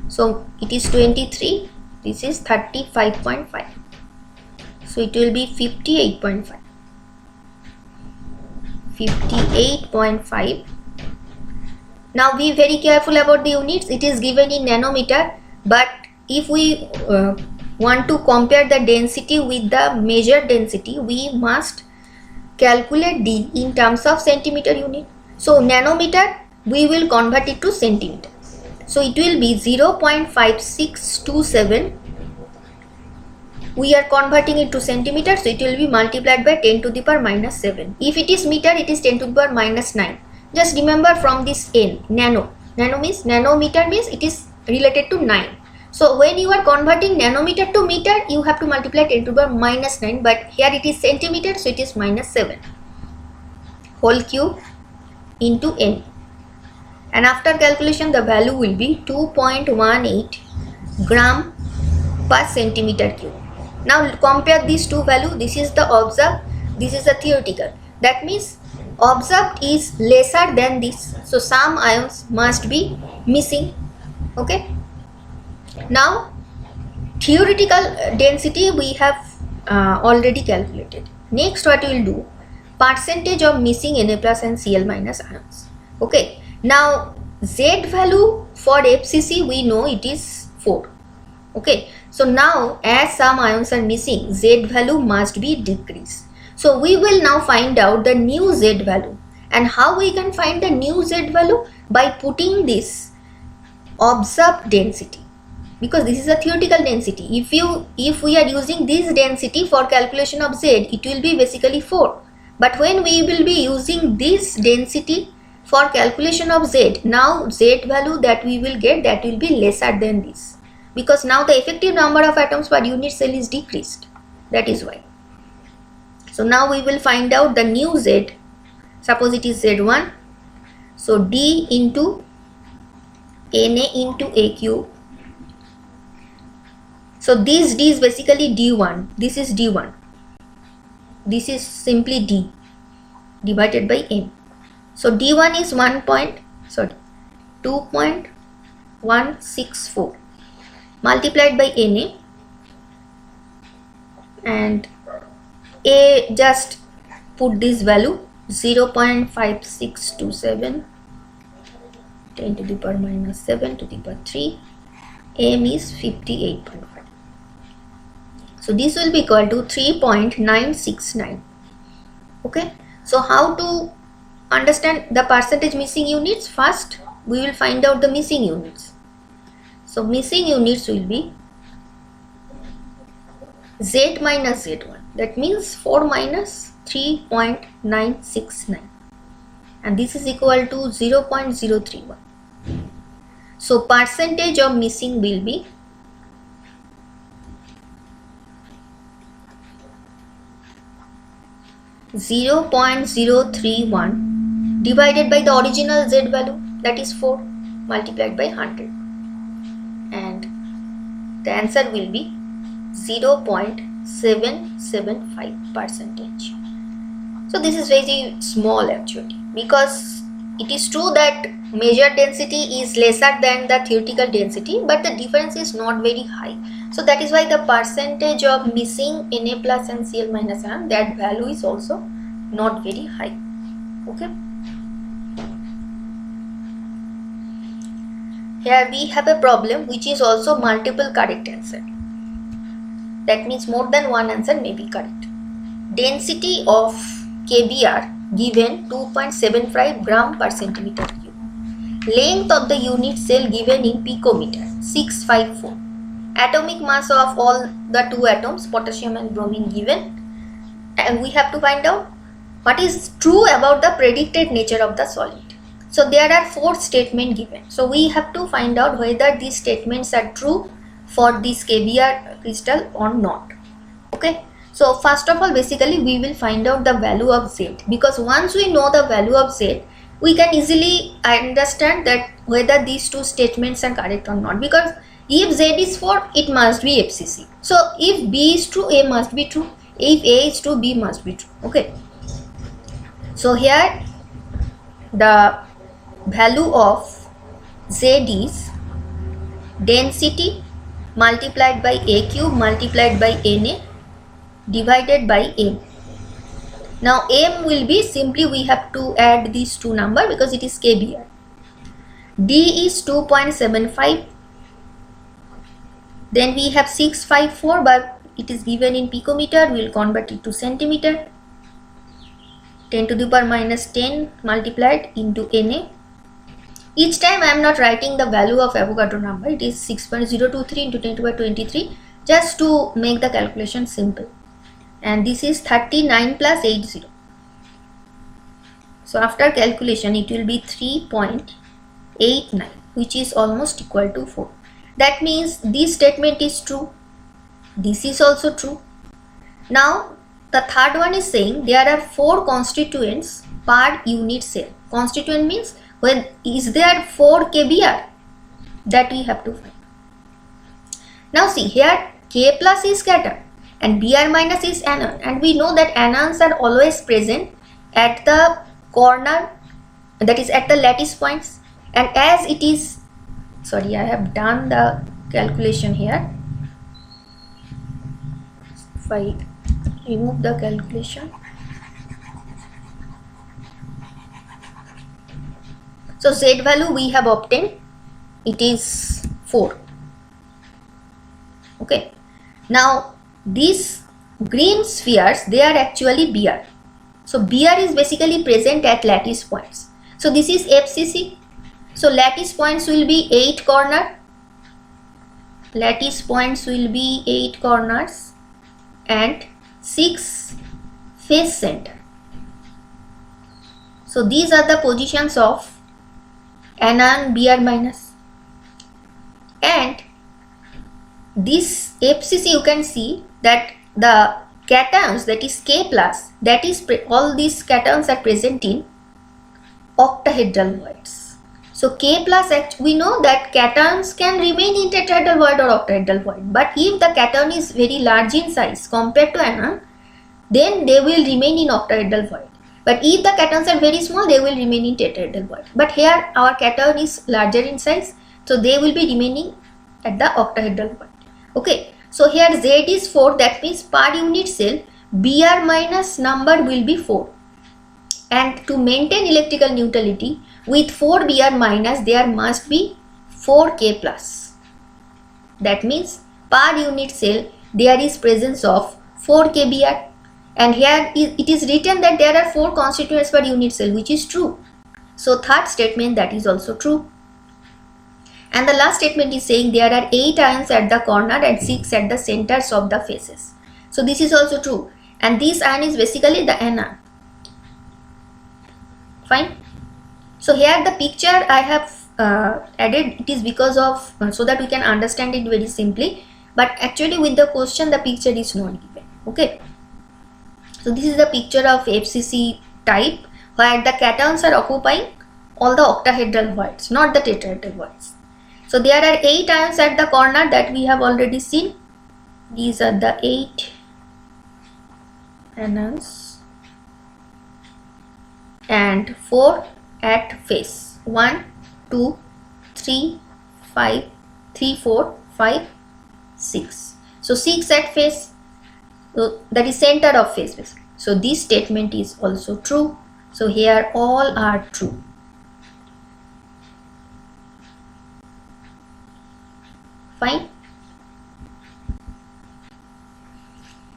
So it is 23. This is 35.5. So it will be 58.5. 58.5. Now be very careful about the units. It is given in nanometer, but if we want to compare the density with the measured density, we must calculate D in terms of centimeter unit. So nanometer, we will convert it to centimeter. So it will be 0.5627. We are converting it to centimeter, so it will be multiplied by 10 to the power minus 7. If it is meter, it is 10 to the power minus 9. Just remember from this N, nano. Nanometer means it is related to 9. So when you are converting nanometer to meter, you have to multiply 10 to the power minus 9, but here it is centimeter, so it is minus 7 whole cube into n. And after calculation, the value will be 2.18 gram per centimeter cube. Now compare these two values. This is the observed, this is the theoretical. That means observed is lesser than this, so some ions must be missing. Okay. Now theoretical density we have already calculated. Next, what we will do, percentage of missing Na plus and Cl minus ions. Okay. Now Z value for FCC we know it is 4. Okay. So now as some ions are missing, Z value must be decreased. So we will now find out the new Z value. And how we can find the new Z value? By putting this observed density, because this is a theoretical density. If we are using this density for calculation of Z, it will be basically 4. But when we will be using this density for calculation of Z, now Z value that we will get, that will be lesser than this, because now the effective number of atoms per unit cell is decreased. That is why. So now we will find out the new Z. Suppose it is Z1. So D into Na into A cube. So this D is basically D1. This is D1. This is simply D divided by M. So D1 is 2.164 multiplied by Na, and A, just put this value 0.5627 10 to the power minus 7 to the power 3. M is 58.5. So this will be equal to 3.969. Okay. So how to understand the percentage missing units? First we will find out the missing units. So missing units will be Z minus Z1. That means 4 minus 3.969. And this is equal to 0.031. So percentage of missing will be 0.031 divided by the original Z value, that is 4, multiplied by 100, and the answer will be 0.775 percentage. So this is very small actually, because it is true that measured density is lesser than the theoretical density, but the difference is not very high. So that is why the percentage of missing Na plus and Cl minus ion, that value is also not very high. Okay. Here we have a problem which is also multiple correct answer. That means more than one answer may be correct. Density of KBr given 2.75 gram per centimeter cube. Length of the unit cell given in picometer 654. Atomic mass of all the two atoms, potassium and bromine, given, and we have to find out what is true about the predicted nature of the solid. So there are 4 statements given. So we have to find out whether these statements are true for this KBr crystal or not. Okay. So first of all, basically we will find out the value of Z, because once we know the value of Z, we can easily understand that whether these two statements are correct or not, because if Z is 4, it must be FCC. So if B is true, A must be true. If A is true, B must be true. Okay. So here the value of Z is density multiplied by A cube multiplied by Na divided by M. Now M will be simply, we have to add these two numbers because it is KBr. D is 2.75. Then we have 654, but it is given in picometer. We will convert it to centimeter. 10 to the power minus 10 multiplied into Na. Each time I am not writing the value of Avogadro number. It is 6.023 into 10 to the power 23, just to make the calculation simple. And this is 39 plus 80. So after calculation it will be 3.969 8, 9, which is almost equal to 4. That means this statement is true. This is also true. Now the third one is saying there are 4 constituents per unit cell. Constituent means when is there 4 kBr, that we have to find. Now see here, K plus is cation and Br minus is anion, and we know that anions are always present at the corner, that is at the lattice points. And as it is, sorry, I have done the calculation here. If I remove the calculation, so Z value we have obtained, it is 4. Okay. Now these green spheres, they are actually Br. So Br is basically present at lattice points. So this is FCC. So lattice points will be 8 corner. Lattice points will be 8 corners and 6 face center. So these are the positions of anion Br minus. And this FCC, you can see that the cations, that is K plus, that is all these cations are present in octahedral voids. So K plus, we know that cations can remain in tetrahedral void or octahedral void, but if the cation is very large in size compared to anion, then they will remain in octahedral void. But if the cations are very small, they will remain in tetrahedral void. But here our cation is larger in size, so they will be remaining at the octahedral void. Okay, so here Z is 4, that means per unit cell Br minus number will be 4. And to maintain electrical neutrality, with 4 Br minus there must be 4 K plus. That means per unit cell there is presence of 4 kBr. And here it is written that there are 4 constituents per unit cell, which is true. So third statement, that is also true. And the last statement is saying there are 8 ions at the corner and 6 at the centers of the faces. So this is also true. And this ion is basically the anion. Fine. So here the picture I have added, it is because of, so that we can understand it very simply. But actually with the question the picture is not given. Okay. So this is the picture of FCC type where the cations are occupying all the octahedral voids, not the tetrahedral voids. So there are 8 ions at the corner that we have already seen. These are the 8 anions and 4 at face. 1, 2, 3, 5, 3, 4, 5, 6. So 6 at face. So that is center of face basically. So this statement is also true. So here all are true. Fine.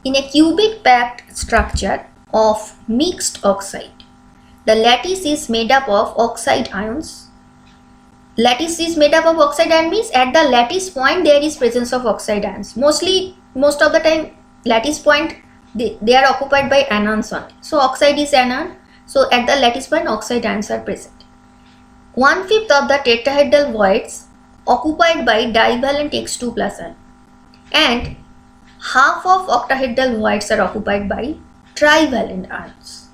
In a cubic packed structure of mixed oxide, the lattice is made up of oxide ions. Lattice is made up of oxide ion means at the lattice point there is presence of oxide ions. Most of the time lattice point they are occupied by anions only. So oxide is anion. So at the lattice point oxide ions are present. 1/5 of the tetrahedral voids occupied by divalent X2 plus ion, and half of octahedral voids are occupied by trivalent ions.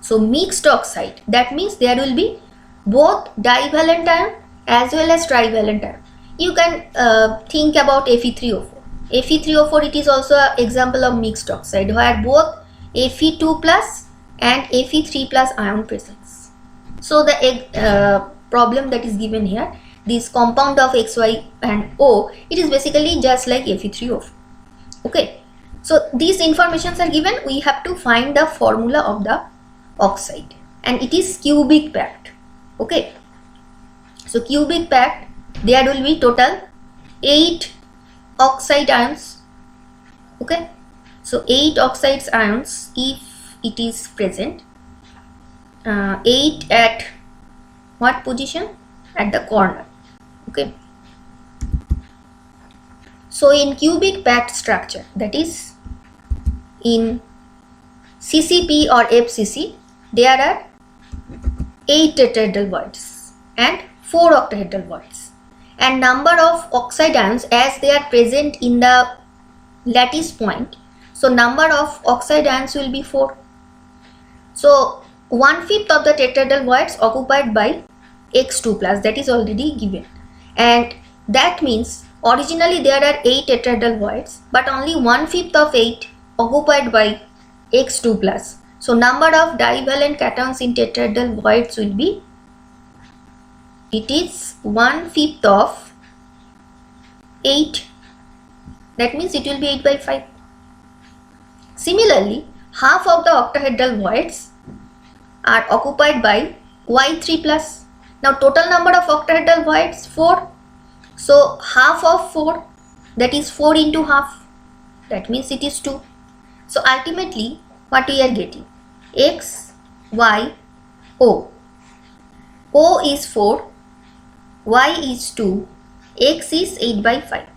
So mixed oxide, that means there will be both divalent ion as well as trivalent ion. You can think about Fe3O4. Fe3O4, it is also an example of mixed oxide where both Fe2 plus and Fe3 plus ion presence. So the problem that is given here, this compound of XY and O, it is basically just like Fe3O4. Okay, so these informations are given. We have to find the formula of the oxide, and it is cubic packed. Okay, so cubic packed, there will be total 8 oxide ions. Okay, so 8 oxide ions if it is present. 8 at what position? At the corner. Okay, so in cubic packed structure, that is in CCP or FCC, there are 8 tetrahedral voids. and 4 octahedral voids. And number of oxide ions as they are present in the lattice point. So number of oxide ions will be 4. So 1/5 of the tetrahedral voids occupied by X2 plus, that is already given. And that means originally there are 8 tetrahedral voids, but only 1/5 of 8 occupied by X2 plus. So number of divalent cations in tetrahedral voids will be, it is 1/5 of 8. That means it will be 8 by 5. Similarly, half of the octahedral voids are occupied by Y3 plus. Now total number of octahedral voids 4. So half of 4, that is 4 into half. That means it is 2. So ultimately what we are getting? X, Y, O. O is 4, Y is 2, X is 8 by 5.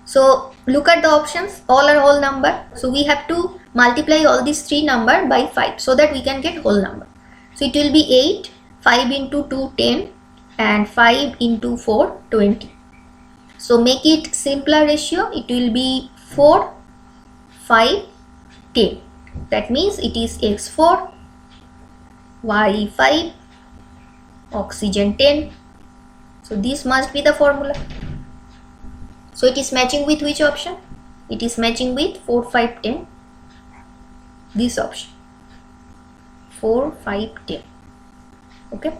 So look at the options, all are whole number. So we have to multiply all these 3 numbers by 5 so that we can get whole number. So it will be 8, 5 into 2, 10, and 5 into 4, 20. So make it simpler ratio, it will be 4, 5, 10. That means it is X4, Y5, oxygen 10. So this must be the formula. So it is matching with which option? It is matching with 4, 5, 10. This option. 4, 5, 10. Okay.